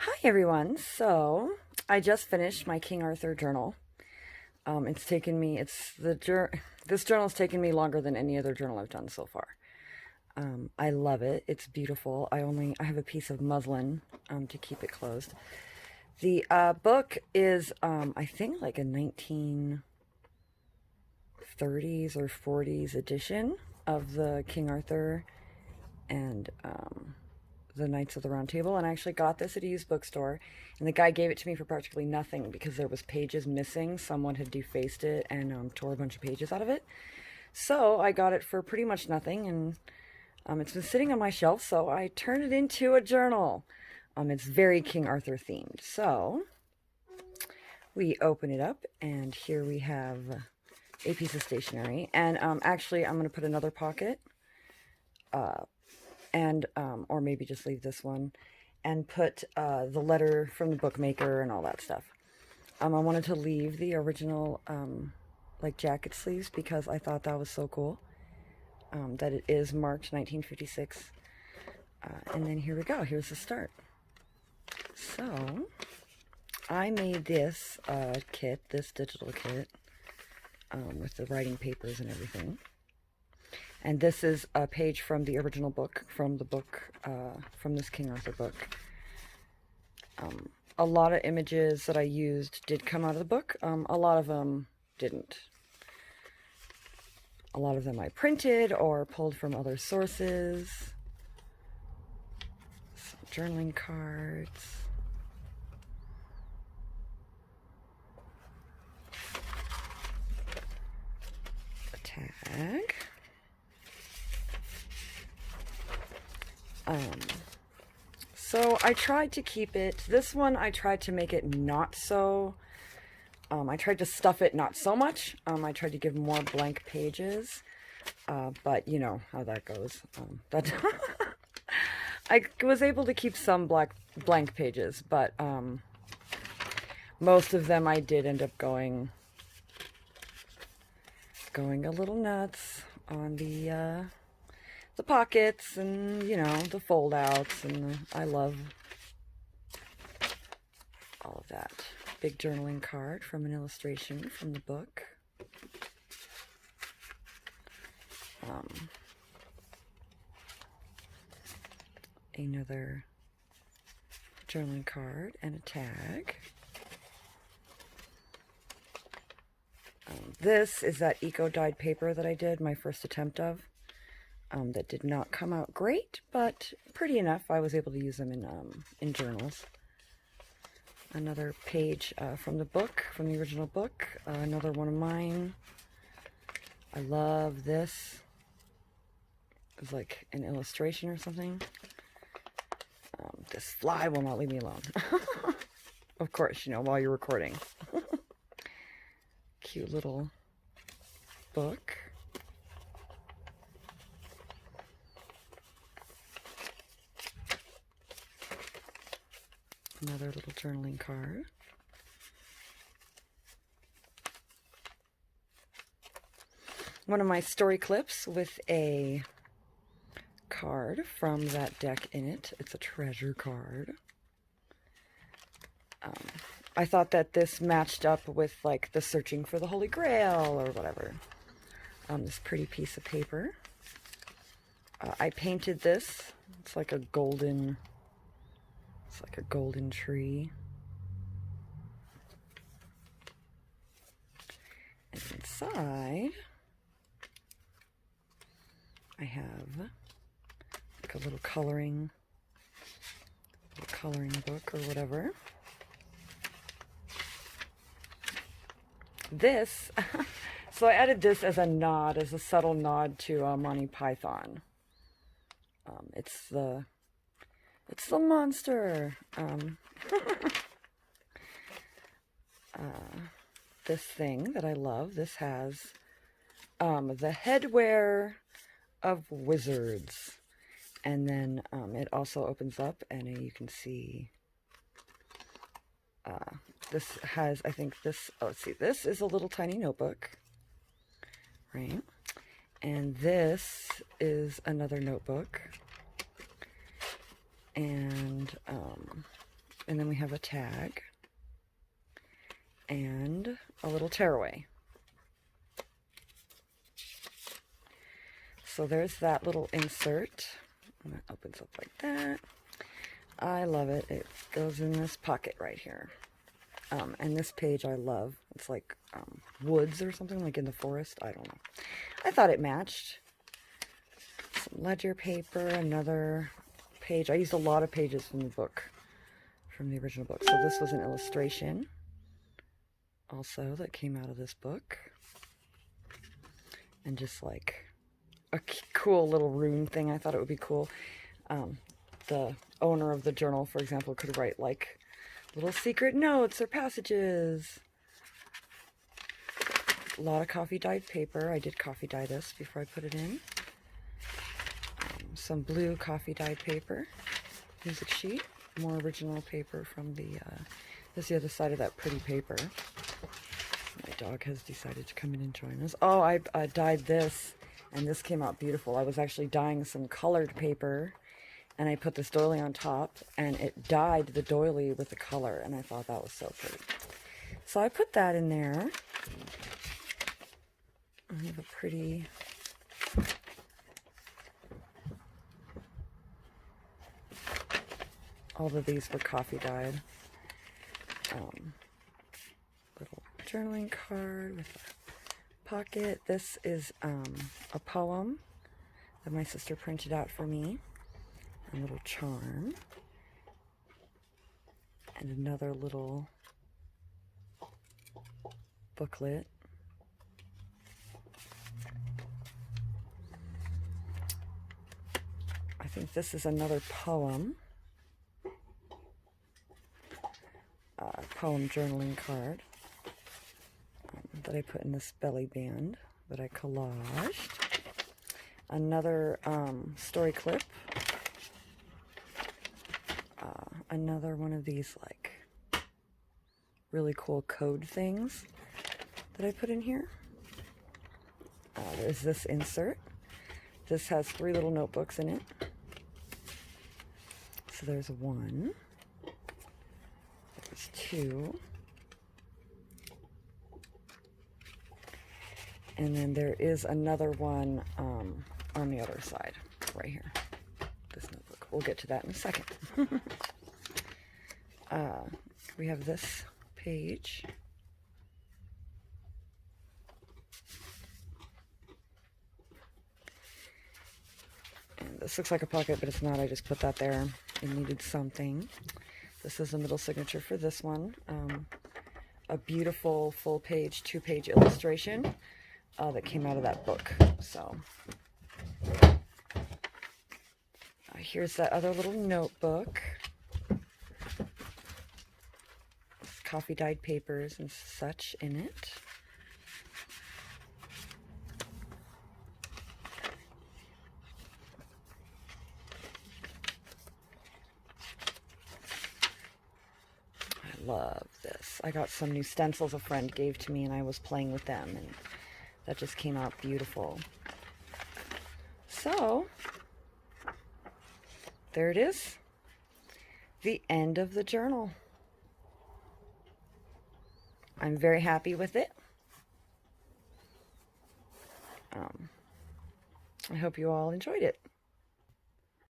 Hi everyone. So I just finished my King Arthur journal. It's taken me. This journal's taken me longer than any other journal I've done so far. I love it. It's beautiful. I have a piece of muslin to keep it closed. The book is I think like a 1930s or 40s edition of the King Arthur and the Knights of the Round Table, and I actually got this at a used bookstore, and the guy gave it to me for practically nothing because there was pages missing. Someone had defaced it and tore a bunch of pages out of it. So I got it for pretty much nothing, and it's been sitting on my shelf, so I turned it into a journal. It's very King Arthur themed. So we open it up, and here we have a piece of stationery. And actually, I'm going to put another pocket and or maybe just leave this one and put the letter from the bookmaker and all that stuff. I wanted to leave the original like jacket sleeves because I thought that was so cool, that it is marked 1956. And then here we go. Here's the start. So I made this kit, this digital kit, with the writing papers and everything. And this is a page from the original book, from this King Arthur book. A lot of images that I used did come out of the book. A lot of them didn't. A lot of them I printed or pulled from other sources. Some journaling cards. A tag. So I tried to keep it, this one I tried to make it not so, I tried to stuff it not so much. I tried to give more blank pages, but you know how that goes. I was able to keep some blank pages, but most of them I did end up going a little nuts on the pockets and, you know, the fold outs, and I love all of that. Big journaling card from an illustration from the book. Another journaling card and a tag. This is that eco-dyed paper that I did my first attempt of. That did not come out great, but pretty enough. I was able to use them in journals. Another page from the book, from the original book. Another one of mine. I love this. It's like an illustration or something. This fly will not leave me alone. Of course, you know, while you're recording. Cute little book. Another little journaling card. One of my story clips with a card from that deck in it. It's a treasure card. I thought that this matched up with like the Searching for the Holy Grail or whatever. This pretty piece of paper. I painted this. It's like a golden tree. And inside, I have like a little coloring book or whatever. This, so I added this as a subtle nod to Monty Python. It's the monster. This thing that I love. This has the headwear of wizards, and then it also opens up, and you can see. This has, I think this. Oh, let's see. This is a little tiny notebook, right? And this is another notebook. And And then we have a tag and a little tearaway. So there's that little insert. And it opens up like that. I love it. It goes in this pocket right here. And this page I love. It's like woods or something, like in the forest. I don't know. I thought it matched. Some ledger paper, another page. I used a lot of pages from the book, from the original book. So this was an illustration also that came out of this book. And just like a cool little rune thing. I thought it would be cool. The owner of the journal, for example, could write like little secret notes or passages. A lot of coffee dyed paper. I did coffee dye this before I put it in. Some blue coffee dyed paper. Music sheet. More original paper from the, this is the other side of that pretty paper. My dog has decided to come in and join us. Oh, I dyed this, and this came out beautiful. I was actually dyeing some colored paper, and I put this doily on top, and it dyed the doily with the color, and I thought that was so pretty. So I put that in there. I have a pretty... All of these were coffee dyed. Little journaling card with a pocket. This is a poem that my sister printed out for me. A little charm. And another little booklet. I think this is another poem. Poem journaling card that I put in this belly band that I collaged. Another story clip. Another one of these like really cool code things that I put in here. There's this insert. This has 3 little notebooks in it. So there's 1. There's 2. And then there is another one on the other side, right here. This notebook. We'll get to that in a second. We have this page. And this looks like a pocket, but it's not. I just put that there. It needed something. This is the middle signature for this one. A beautiful full-page, 2-page illustration that came out of that book. So here's that other little notebook. Coffee dyed papers and such in it. I love this. I got some new stencils a friend gave to me and I was playing with them, and that just came out beautiful. So there it is. The end of the journal. I'm very happy with it. I hope you all enjoyed it.